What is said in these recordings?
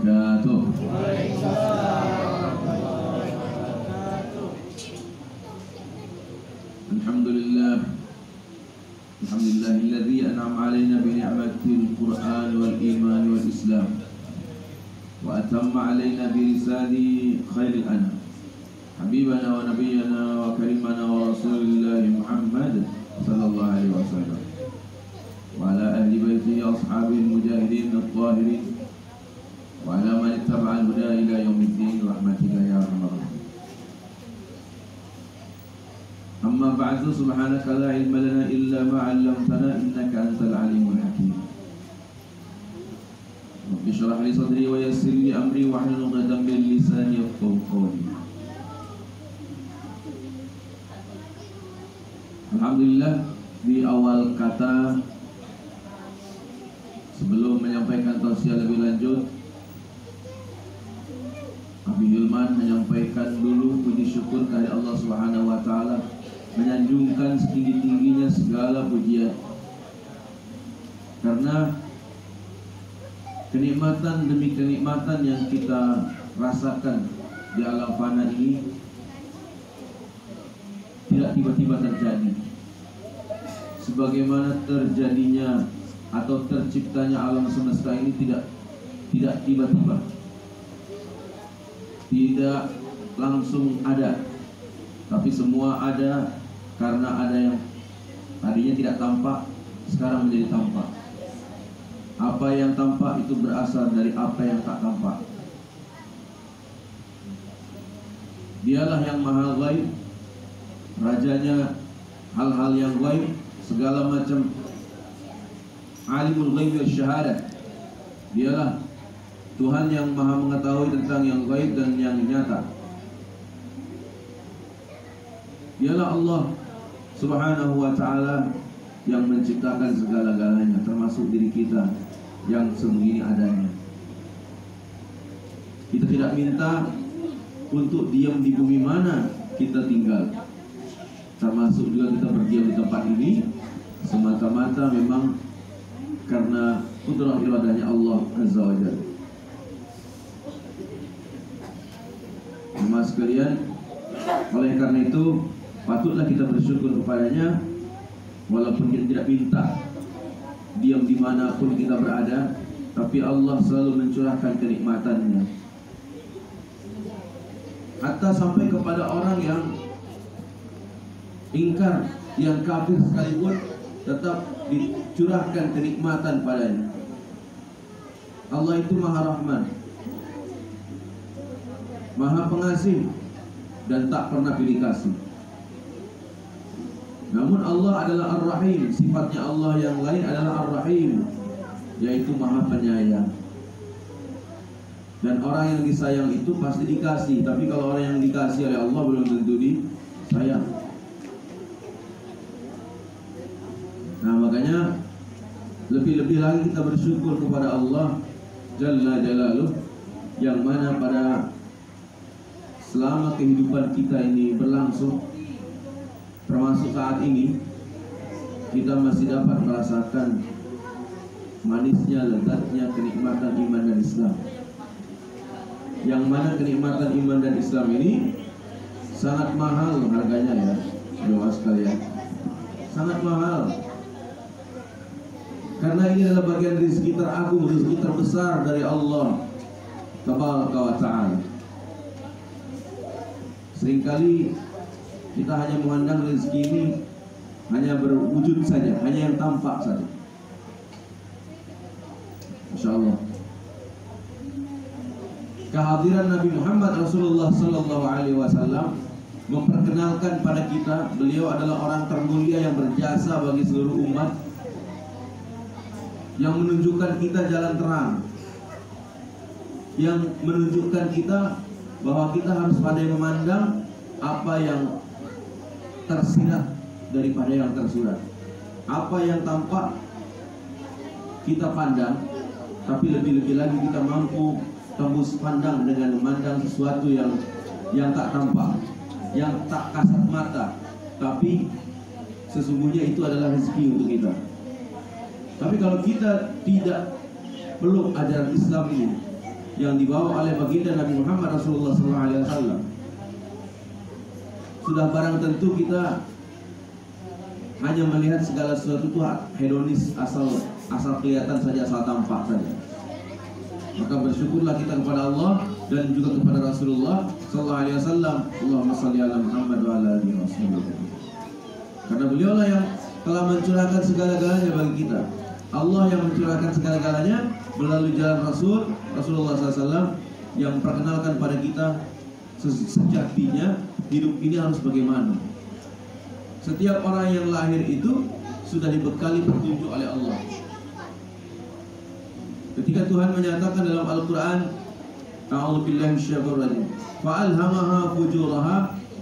wabarakatuh. Alhamdulillah, alhamdulillahilladzi an'ama 'alaina bi ni'matil Qur'an wal iman wal Islam wa atamma 'alaina bi risali khairil anam habibana wa nabiyyana wa karimana wa rasulillahi Muhammad sallallahu alaihi wasallam wa ala ahli baitihi ashabil mujahidin at-tahirin wa ala man ittaba'a al-huda ila yaumiddin rahmatika ya arhamar rahimin. Amma ba'du, subhanaka la ilma lana illa ma 'allamtana innaka antal alimul hakim. Rabbi shrah li sadri wa yassir li amri wa hlul 'uqdatam min lisani yafqahu qawli. Alhamdulillah, di awal kata sebelum menyampaikan tausiah lebih lanjut, Abi Hilman menyampaikan dulu puji syukur kepada Allah Subhanahu wa taala, menyanjungkan setinggi-tingginya segala pujian, karena kenikmatan demi kenikmatan yang kita rasakan di alam fana ini tidak tiba-tiba terjadi. Sebagaimana terjadinya atau terciptanya alam semesta ini tidak tiba-tiba, tidak langsung ada, tapi semua ada karena ada yang tadinya tidak tampak, sekarang menjadi tampak. Apa yang tampak itu berasal dari apa yang tak tampak. Dialah yang maha ghaib, rajanya hal-hal yang ghaib, segala macam alimul ghaib wa syahadah. Dialah Tuhan yang maha mengetahui tentang yang ghaib dan yang nyata. Dialah Allah Subhanahu wa ta'ala yang menciptakan segala-galanya, termasuk diri kita yang sebegini adanya. Kita tidak minta untuk diam di bumi mana kita tinggal, termasuk juga kita berdiam di tempat ini semata-mata memang karena kudrah iradanya Allah Azza wa Jalla. Mas sekalian, oleh karena itu patutlah kita bersyukur kepadanya, walaupun kita tidak minta diam dimanapun kita berada, tapi Allah selalu mencurahkan kenikmatannya, hatta sampai kepada orang yang ingkar, yang kafir sekalipun tetap dicurahkan kenikmatan padanya. Allah itu maha rahman, maha pengasih, dan tak pernah pilih kasih. Namun Allah adalah Ar-Rahim. Sifatnya Allah yang lain adalah Ar-Rahim, yaitu maha penyayang. Dan orang yang disayang itu pasti dikasih. Tapi kalau orang yang dikasih oleh Allah belum tentu disayang. Nah, makanya lebih-lebih lagi kita bersyukur kepada Allah Jalla Jalaluh, yang mana pada selama kehidupan kita ini berlangsung, termasuk saat ini, kita masih dapat merasakan manisnya, lezatnya kenikmatan iman dan Islam. Yang mana kenikmatan iman dan Islam ini sangat mahal harganya, ya jemaah sekalian, sangat mahal. Karena ini adalah bagian rezeki teragung, rezeki terbesar dari Allah Tabaraka wa ta'ala. Seringkali kita hanya memandang rezeki ini hanya berwujud saja, hanya yang tampak saja. Masya Allah. Kehadiran Nabi Muhammad Rasulullah Sallallahu Alaihi Wasallam memperkenalkan pada kita, beliau adalah orang termulia yang berjasa bagi seluruh umat, yang menunjukkan kita jalan terang, yang menunjukkan kita bahwa kita harus pandai memandang apa yang tersirat daripada yang tersurat. Apa yang tampak kita pandang, tapi lebih-lebih lagi kita mampu tembus pandang dengan memandang sesuatu yang tak tampak, yang tak kasat mata, tapi sesungguhnya itu adalah rezeki untuk kita. Tapi kalau kita tidak peluk ajaran Islam ini, yang dibawa oleh baginda Nabi Muhammad Rasulullah SAW. Sudah barang tentu kita hanya melihat segala sesuatu itu hedonis, asal kelihatan saja, asal tampak saja. Maka bersyukurlah kita kepada Allah dan juga kepada Rasulullah sallallahu alaihi wasallam. Allahumma shalli ala Muhammad wa ala alihi wasallam. Karena beliaulah yang telah mencurahkan segala-galanya bagi kita. Allah yang mencurahkan segala-galanya melalui jalan Rasulullah SAW yang memperkenalkan pada kita sejatinya hidup ini harus bagaimana. Setiap orang yang lahir itu sudah dibekali petunjuk oleh Allah. Ketika Tuhan menyatakan dalam Al-Quran, A'udzubillahi minasyaitonir rajim, fa'alhamaha fujuraha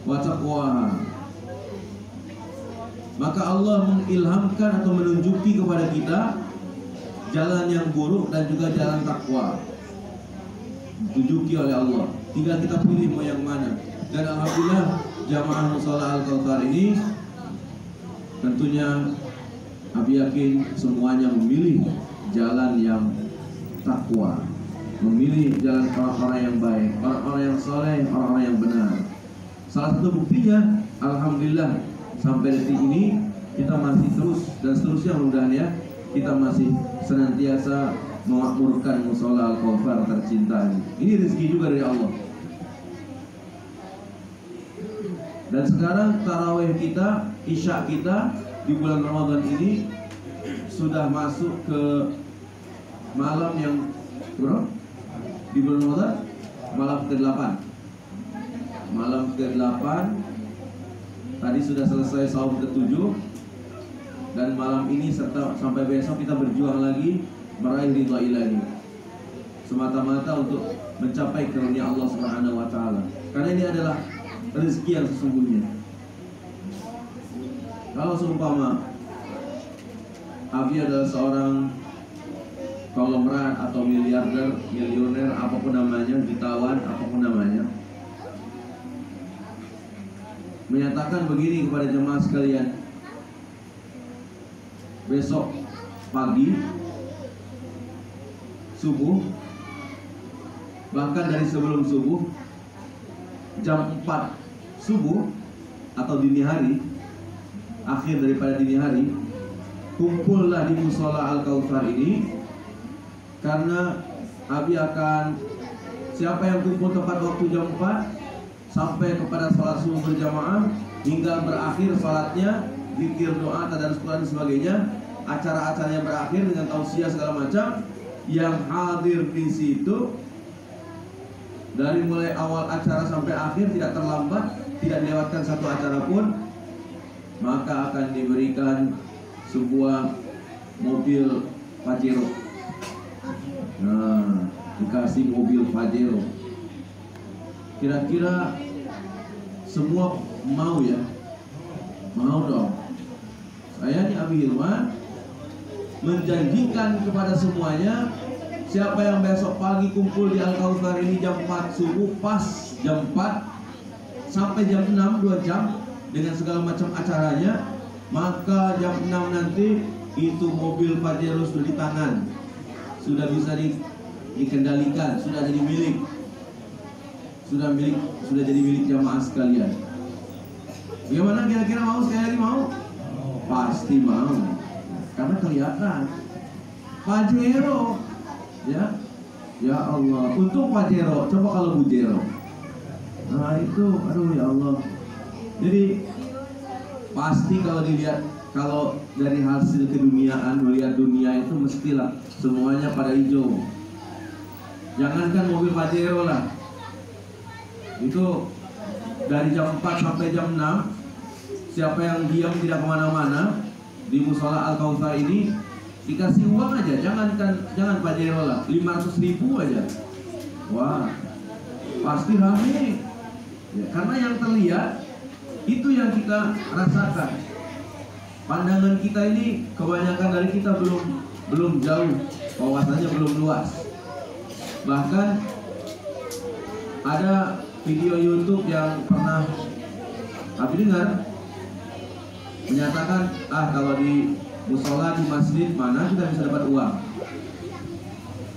wa taqwaha. Maka Allah mengilhamkan atau menunjuki kepada kita jalan yang buruk dan juga jalan takwa. Ditunjuki oleh Allah. Tinggal kita pilih mau yang mana. Dan alhamdulillah jamaah Mushola Al-Kautsar ini tentunya Abi yakin semuanya memilih jalan yang takwa, memilih jalan orang-orang yang baik, orang-orang yang soleh, orang-orang yang benar. Salah satu buktinya, alhamdulillah sampai detik ini kita masih terus dan seterusnya mudah-mudahan ya, kita masih senantiasa memakmurkan Mushola Al-Kautsar tercinta ini. Ini rezeki juga dari Allah. Dan sekarang tarawih kita, isya kita di bulan Ramadan ini sudah masuk ke malam yang berapa? Di bulan Ramadan malam ke-8. Malam ke-8. Tadi sudah selesai saum ke-7. Dan malam ini serta sampai besok kita berjuang lagi meraih ridha ilahi. Semata-mata untuk mencapai karunia Allah Subhanahu wa taala. Karena ini adalah rezeki yang sesungguhnya. Kalau seumpama Abi adalah seorang konglomerat atau miliarder, milioner, apapun namanya, jutawan, apapun namanya, menyatakan begini kepada jemaah sekalian, besok pagi, subuh, bahkan dari sebelum subuh, jam 4 subuh atau dini hari, akhir daripada dini hari, kumpullah di Mushola Al-Kautsar ini. Karena Abi akan, siapa yang kumpul tepat waktu jam 4 sampai kepada salat subuh berjamaah hingga berakhir salatnya, zikir, doa, tadarus Quran dan sebagainya, acara-acaranya berakhir dengan tausiah segala macam, yang hadir di situ dari mulai awal acara sampai akhir tidak terlambat, tidak dilewatkan satu acara pun, maka akan diberikan sebuah mobil Pajero. Nah, dikasih mobil Pajero. Kira-kira semua mau ya? Mau dong. Saya nih Abi Hilman menjanjikan kepada semuanya, siapa yang besok pagi kumpul di Al-Kautsar ini jam 4 subuh, pas jam 4 sampai jam 6, 2 jam dengan segala macam acaranya, maka jam 6 nanti itu mobil Pajero sudah di tangan, sudah bisa dikendalikan, sudah jadi milik, sudah jadi milik jamaah sekalian. Bagaimana kira-kira mau? Sekali lagi mau? Pasti mau, karena kelihatan Pajero. Ya Allah, untung Pajero, coba kalau Bujero. Nah itu, aduh ya Allah. Jadi pasti kalau dilihat, kalau dari hasil keduniaan, melihat dunia itu mestilah semuanya pada hijau. Jangankan mobil Pajero lah, itu dari jam 4 sampai jam 6, siapa yang diam tidak kemana-mana di Mushola Al-Kautsar ini, dikasih uang aja, jangan Pajero lah, 500.000 aja. Wah, pasti rame ya, karena yang terlihat itu yang kita rasakan. Pandangan kita ini, kebanyakan dari kita belum jauh, wawasannya belum luas. Bahkan ada video YouTube yang pernah Abi dengar, menyatakan, kalau di musola, di masjid mana kita bisa dapat uang.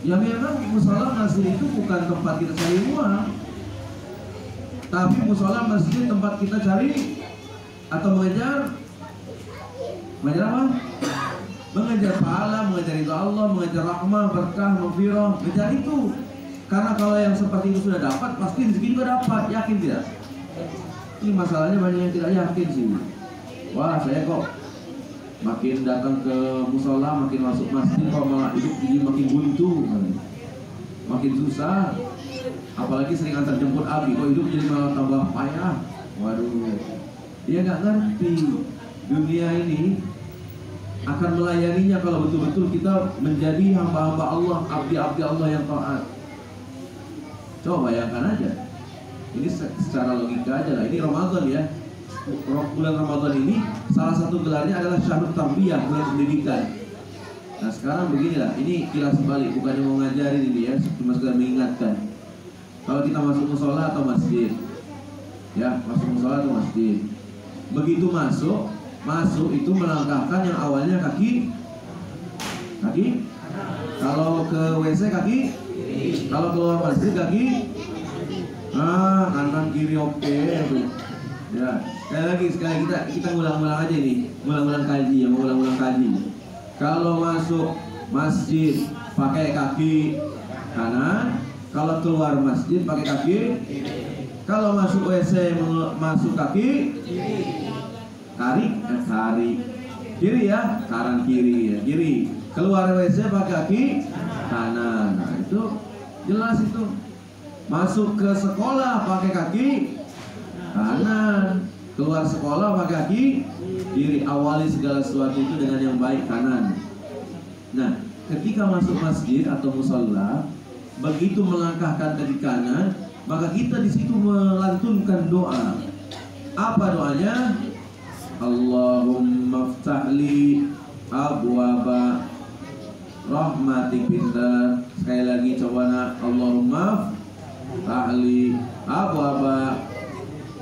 Ya memang musola masjid itu bukan tempat kita cari uang, tapi musola masjid tempat kita cari atau mengejar apa? Mengejar pahala, mengejar ridha Allah, mengejar rahmah, berkah, maghfirah, mengejar itu. Karena kalau yang seperti itu sudah dapat, pasti rezeki juga dapat. Yakin tidak? Ini masalahnya banyak yang tidak yakin sih. Wah, saya kok makin datang ke musola, makin masuk masjid, kok malah hidup jadi makin buntu, makin susah. Apalagi sering antar jemput abi, kok hidup jadi malah tambah payah. Waduh, dia nggak ngerti dunia ini akan melayaninya kalau betul-betul kita menjadi hamba-hamba Allah, abdi-abdi Allah yang taat. Coba bayangkan aja. Ini secara logika aja lah. Ini Ramadan ya. Bulan Ramadan ini salah satu gelarnya adalah Syahrul Tarbiyah, bulan pendidikan. Nah sekarang beginilah, ini kilas balik, bukannya mau ngajarin ini ya, cuma sekedar mengingatkan. Kalau kita masuk musola atau masjid, ya masuk musola atau masjid, begitu masuk itu melangkahkan yang awalnya kaki. Kalau ke WC kaki, kalau keluar masjid kaki. Kanan kiri oke. Ya, sekali kita ngulang-ngulang aja ini, ngulang-ngulang kaji. Kalau masuk masjid pakai kaki kanan, kalau keluar masjid pakai kaki. Kalau masuk WC masuk kaki tarik kiri ya, kanan kiri ya, kiri. Keluar WC pakai kaki kanan. Nah, itu jelas itu. Masuk ke sekolah pakai kaki kanan, keluar sekolah pakai kaki kiri. Awali segala sesuatu itu dengan yang baik, kanan. Nah, ketika masuk masjid atau musola, begitu melangkahkan kaki kanan, maka kita di situ melantunkan doa. Apa doanya? Allahumma ftahli abwaba rahmatik pintar. Sekali lagi coba nak. Allahumma ftahli abwaba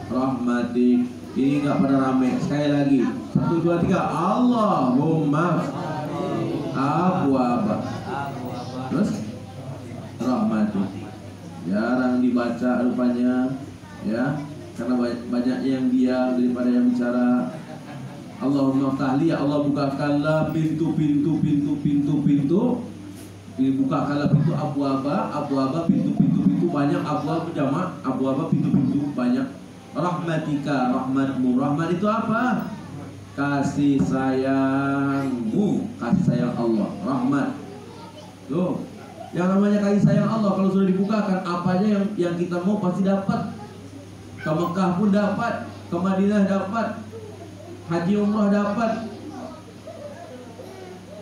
rahmatik. Ini enggak pada rame. Sekali lagi. 1, 2, 3. Allahumma abwaba. Terus rahmatik. Jarang dibaca rupanya, ya, karena banyak yang diam daripada yang bicara. Allahumma ftahli, ya Allah bukakanlah pintu. Bukakanlah pintu abwaba, pintu banyak, abwab jamak, abwaba pintu banyak. Rahmatika, rahmatmu. Rahmat itu apa? Kasih sayangmu, kasih sayang Allah. Rahmat. Tuh. Yang namanya kasih sayang Allah kalau sudah dibukakan, apa aja yang kita mau pasti dapat. Ke Mekah pun dapat, ke Madinah dapat, haji umrah dapat.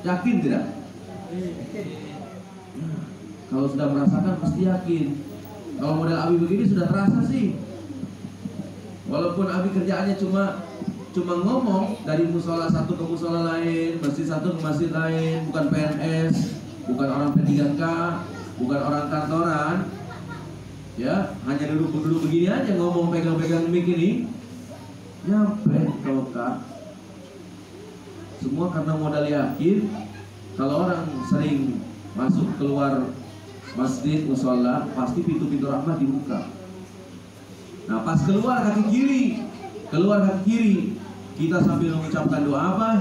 Yakin tidak? Kalau sudah merasakan pasti yakin. Kalau model Abi begini sudah terasa sih. Walaupun Abi kerjaannya cuma ngomong dari musola satu ke musola lain, masjid satu ke masjid lain, bukan PNS, bukan orang P3K, bukan orang kantoran, ya, hanya duduk begini aja ngomong pegang-pegang mic ini, nyampe ke Mekah. Semua karena modal yakin. Kalau orang sering masuk keluar masjid musola, pasti pintu-pintu rahmat dibuka. Nah pas keluar kaki kiri, kita sambil mengucapkan doa apa?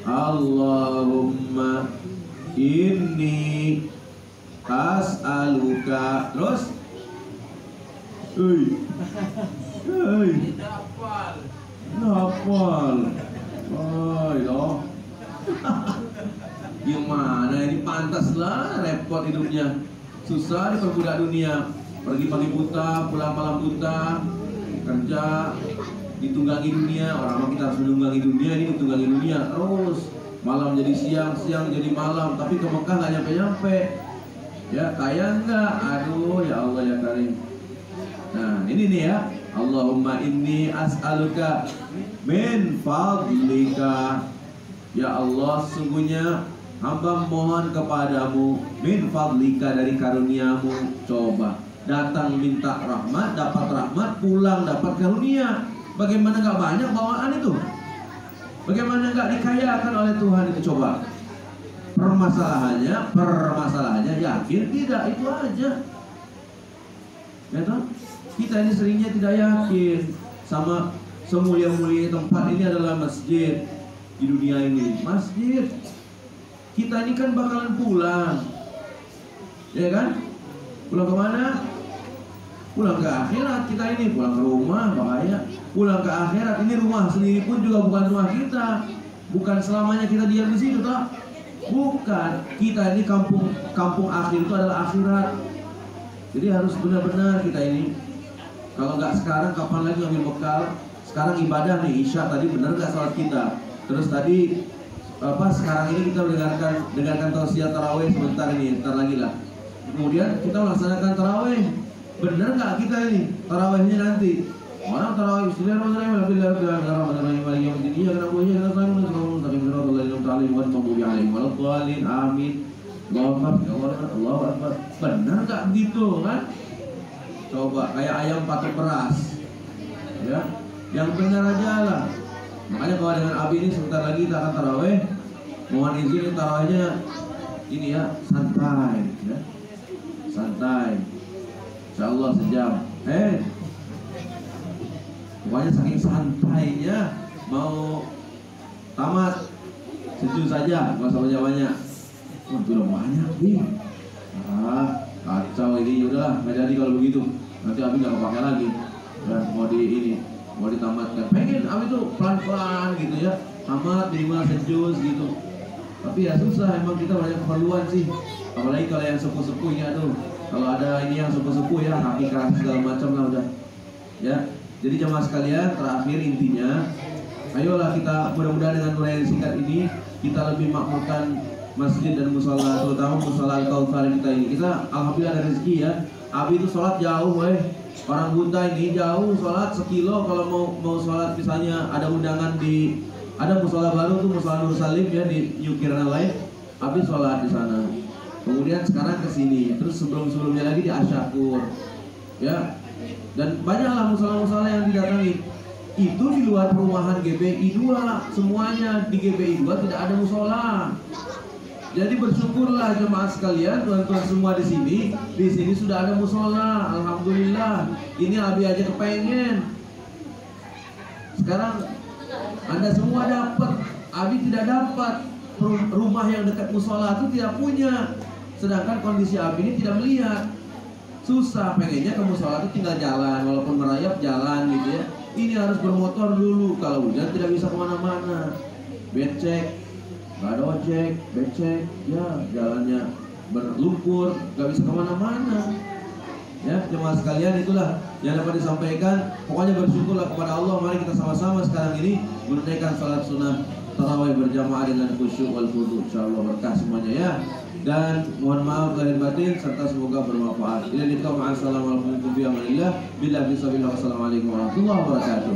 Allahumma inni as'aluka. Terus Napal. Loh. Gimana ini, pantas lah repot hidupnya. Susah diperbudak dunia. Pergi pagi buta, pulang malam buta, kerja ditunggangi dunia. Orang kita harus menunggangi dunia, ini ditunggangi dunia terus. Malam jadi siang, siang jadi malam, tapi ke Mekah nggak nyampe-nyampe. Ya kaya enggak? Aduh ya Allah ya Karim. Nah ini nih ya. Allahumma inni as'aluka min fadlika. Ya Allah, sungguhnya hamba mohon kepadamu min fadlika, dari karuniamu. Coba datang minta rahmat, dapat rahmat, pulang dapat karunia. Bagaimana nggak banyak bawaan itu? Bagaimana nggak dikayakan oleh Tuhan itu? Coba permasalahannya yakin tidak, itu aja. Ya toh? Kita ini seringnya tidak yakin sama semulia-mulia tempat ini adalah masjid di dunia ini. Masjid. Kita ini kan bakalan pulang. Ya kan? Pulang kemana? Pulang ke akhirat. Kita ini pulang ke rumah, bahaya. Pulang ke akhirat, ini rumah sendiri pun juga bukan rumah kita. Bukan selamanya kita diam di situ, toh? Bukan. Kita ini kampung akhir itu adalah akhirat. Jadi harus benar-benar kita ini. Kalau nggak sekarang, kapan lagi ngambil bekal? Sekarang ibadah nih, Isya tadi benar nggak salat kita? Terus tadi sekarang ini kita dengarkan tausiah tarawih sebentar ini, ntar lagi lah. Kemudian kita melaksanakan tarawih. Benar nggak kita ini tarawihnya nanti? Orang tarawih amin. Allahu Akbar. Benar nggak begitu kan? Coba kayak ayam patok beras, ya, yang benar aja lah. Makanya kalau dengan Abi ini sebentar lagi kita akan tarawih. Mohon izin tarawihnya ini ya, santai, ya, santai. Insyaallah sejam. Pokoknya saking santainya mau tamat sejuk saja, nggak usah banyak-banyak. Udah banyak nih. Kacau ini, udahlah nggak jadi kalau begitu. Nanti Abi nggak kepake lagi. Dan mau ditamatkan. Pengen Abi tuh pelan-pelan gitu ya, tamat minimal sejus gitu. Tapi ya susah, emang kita banyak keperluan sih. Apalagi kalau yang sepuh-sepuh ini, aduh. Kalau ada ini yang sepuh-sepuh ya, kaki keras segala macam lah udah. Ya, jadi jemaah sekalian, terakhir intinya, ayolah kita mudah-mudahan dengan uraian singkat ini kita lebih makmurkan masjid dan musola, terutama musola Al-Kautsar kita ini. Kita alhamdulillah ada rezeki ya. Abi itu sholat jauh, orang buta ini jauh sholat sekilo. Kalau mau sholat misalnya ada undangan ada musola baru tuh, musola Nur Salim ya di Yukirana lain. Abi sholat di sana. Kemudian sekarang ke sini, terus sebelumnya lagi di Asyakur, ya. Dan banyaklah musola-musola yang didatangi. Itu di luar perumahan GPI 2, semuanya di GPI 2 tidak ada musola. Jadi bersyukurlah jemaah sekalian, tuan-tuan semua di sini sudah ada musola. Alhamdulillah. Ini Abi aja kepengen. Sekarang Anda semua dapat, Abi tidak dapat. Rumah yang dekat musola itu tidak punya. Sedangkan kondisi Abi ini tidak melihat. Susah, pengennya ke musola itu tinggal jalan, walaupun merayap jalan gitu ya. Ini harus bermotor dulu, kalau hujan tidak bisa kemana-mana. Becek, nggak ada ojek, becek, ya jalannya berlumpur, nggak bisa kemana-mana. Ya, jemaah sekalian, itulah yang dapat disampaikan. Pokoknya bersyukurlah kepada Allah. Mari kita sama-sama sekarang ini menunaikan salat sunnah tarawih berjamaah dengan khusyuk wal khudu. Insyaallah berkah semuanya ya. Dan mohon maaf lahir batin serta semoga bermanfaat. Assalamualaikum warahmatullahi wabarakatuh.